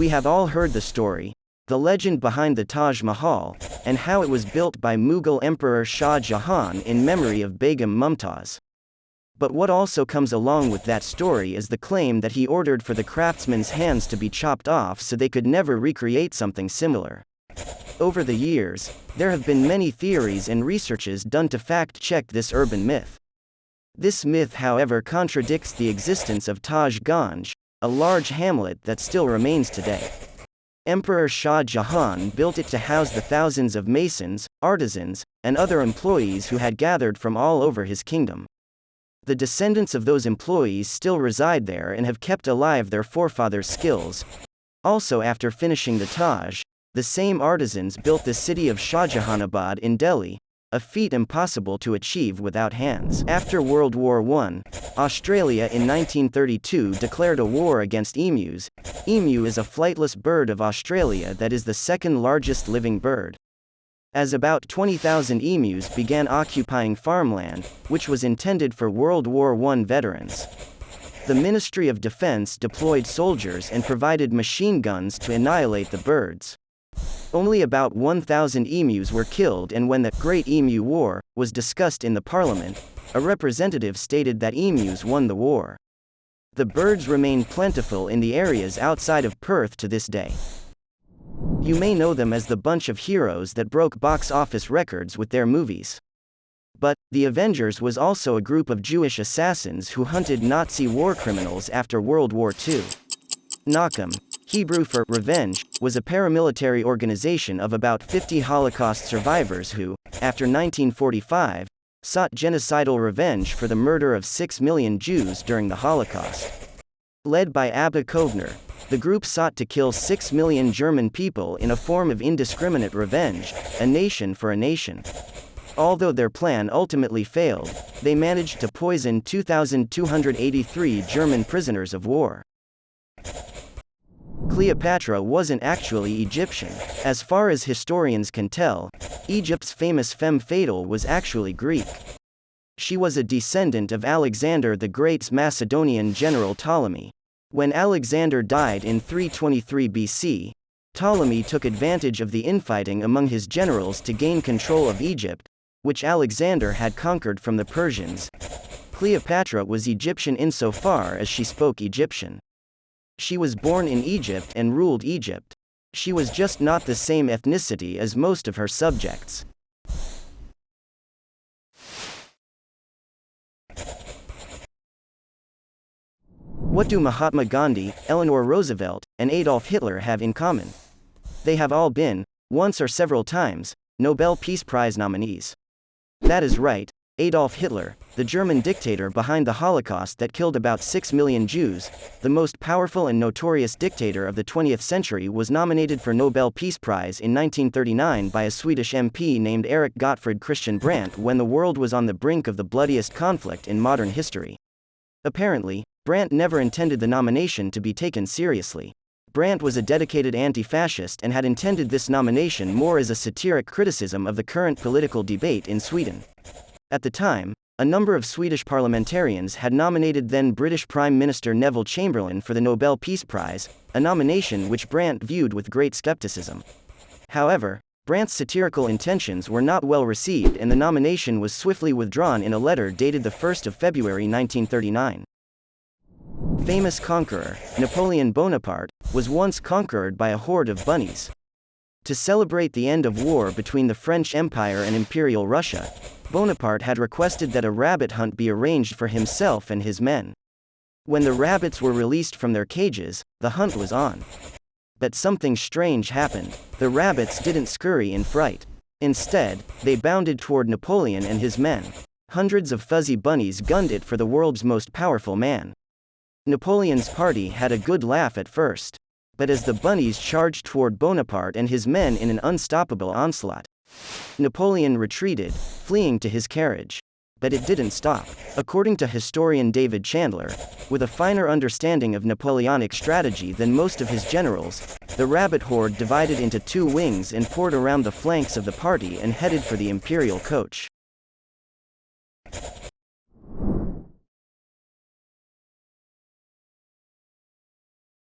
We have all heard the story, the legend behind the Taj Mahal, and how it was built by Mughal Emperor Shah Jahan in memory of Begum Mumtaz. But what also comes along with that story is the claim that he ordered for the craftsmen's hands to be chopped off so they could never recreate something similar. Over the years, there have been many theories and researches done to fact-check this urban myth. This myth, however, contradicts the existence of Taj Ganj, a large hamlet that still remains today. Emperor Shah Jahan built it to house the thousands of masons, artisans, and other employees who had gathered from all over his kingdom. The descendants of those employees still reside there and have kept alive their forefathers' skills. Also, after finishing the Taj, the same artisans built the city of Shahjahanabad in Delhi, a feat impossible to achieve without hands. After World War I, Australia in 1932 declared a war against emus. Emu is a flightless bird of Australia that is the second largest living bird. As about 20,000 emus began occupying farmland, which was intended for World War I veterans. The Ministry of Defense deployed soldiers and provided machine guns to annihilate the birds. Only about 1,000 emus were killed, and when the Great Emu War was discussed in the parliament, a representative stated that emus won the war. The birds remain plentiful in the areas outside of Perth to this day. You may know them as the bunch of heroes that broke box office records with their movies. But the Avengers was also a group of Jewish assassins who hunted Nazi war criminals after World War II. Nakam, Hebrew for revenge, was a paramilitary organization of about 50 Holocaust survivors who, after 1945, sought genocidal revenge for the murder of 6 million Jews during the Holocaust. Led by Abba Kovner, the group sought to kill 6 million German people in a form of indiscriminate revenge, a nation for a nation. Although their plan ultimately failed, they managed to poison 2,283 German prisoners of war. Cleopatra wasn't actually Egyptian. As far as historians can tell, Egypt's famous femme fatale was actually Greek. She was a descendant of Alexander the Great's Macedonian general Ptolemy. When Alexander died in 323 BC, Ptolemy took advantage of the infighting among his generals to gain control of Egypt, which Alexander had conquered from the Persians. Cleopatra was Egyptian insofar as she spoke Egyptian. She was born in Egypt and ruled Egypt. She was just not the same ethnicity as most of her subjects. What do Mahatma Gandhi, Eleanor Roosevelt, and Adolf Hitler have in common? They have all been, once or several times, Nobel Peace Prize nominees. That is right, Adolf Hitler, the German dictator behind the Holocaust that killed about 6 million Jews, the most powerful and notorious dictator of the 20th century, was nominated for Nobel Peace Prize in 1939 by a Swedish MP named Erik Gottfried Christian Brandt when the world was on the brink of the bloodiest conflict in modern history. Apparently, Brandt never intended the nomination to be taken seriously. Brandt was a dedicated anti-fascist and had intended this nomination more as a satiric criticism of the current political debate in Sweden. At the time, a number of Swedish parliamentarians had nominated then British Prime Minister Neville Chamberlain for the Nobel Peace Prize, a nomination which Brandt viewed with great skepticism. However, Brandt's satirical intentions were not well received, and the nomination was swiftly withdrawn in a letter dated the 1st of February 1939. Famous conqueror, Napoleon Bonaparte, was once conquered by a horde of bunnies. To celebrate the end of war between the French Empire and Imperial Russia, Bonaparte had requested that a rabbit hunt be arranged for himself and his men. When the rabbits were released from their cages, the hunt was on. But something strange happened. The rabbits didn't scurry in fright. Instead, they bounded toward Napoleon and his men. Hundreds of fuzzy bunnies gunned it for the world's most powerful man. Napoleon's party had a good laugh at first. But as the bunnies charged toward Bonaparte and his men in an unstoppable onslaught, Napoleon retreated, fleeing to his carriage. But it didn't stop. According to historian David Chandler, with a finer understanding of Napoleonic strategy than most of his generals, the rabbit horde divided into two wings and poured around the flanks of the party and headed for the imperial coach.